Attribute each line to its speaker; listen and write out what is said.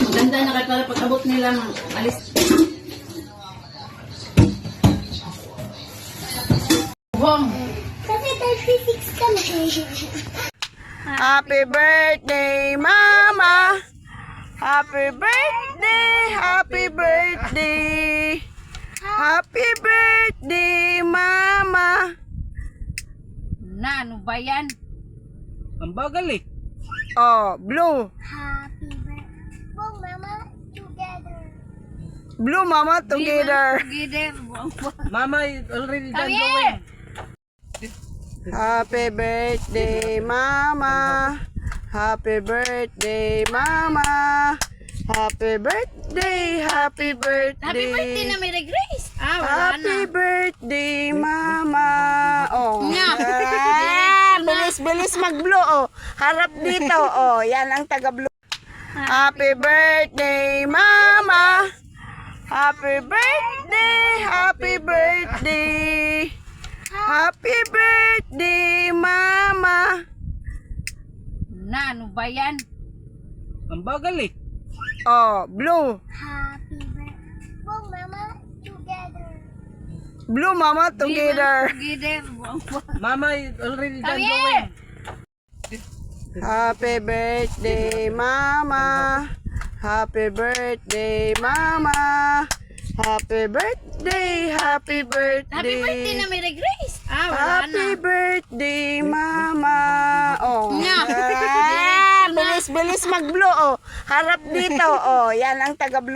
Speaker 1: Maganda na kayo para pag-abot nila alis. Bong!
Speaker 2: Kasi 36 ka na.
Speaker 3: Happy birthday, Mama! Happy birthday! Happy birthday! Happy birthday, Mama!
Speaker 1: Na, ano ba yan?
Speaker 4: Ang bagal eh.
Speaker 3: Oh, blue.
Speaker 2: Happy birthday. Bong, mama, together.
Speaker 3: Blue, Mama, together.
Speaker 1: Together.
Speaker 4: Mama is already done
Speaker 1: Come
Speaker 4: going.
Speaker 1: here!
Speaker 3: Happy birthday, Mama. Happy birthday, Mama. Happy birthday, happy birthday.
Speaker 1: Happy birthday na Mary Grace! Ah, wala
Speaker 3: Happy
Speaker 1: na.
Speaker 3: birthday, Mama. Oh.
Speaker 1: Nga.
Speaker 3: Bilis mag-blue, oh. Harap dito, oh. Yan ang taga-blue. Happy birthday, Mama. Happy birthday, happy birthday. Happy birthday, Mama.
Speaker 1: Na, ano ba yan?
Speaker 4: Ang bagal eh.
Speaker 3: Oh, blue.
Speaker 2: Happy birthday. Bong, mama, together.
Speaker 3: Blue, Mama, together.
Speaker 1: Together.
Speaker 4: Mama is already
Speaker 1: Come
Speaker 4: done
Speaker 1: here!
Speaker 4: going.
Speaker 3: Happy birthday, Mama. Happy birthday, Mama. Happy birthday, happy birthday.
Speaker 1: Happy birthday na Mary Grace! Ah, wala
Speaker 3: Happy
Speaker 1: na.
Speaker 3: birthday, Mama. Oh.
Speaker 1: Nga.
Speaker 3: Bilis mag-blue, oh. Harap dito, oh. Yan ang taga-blue.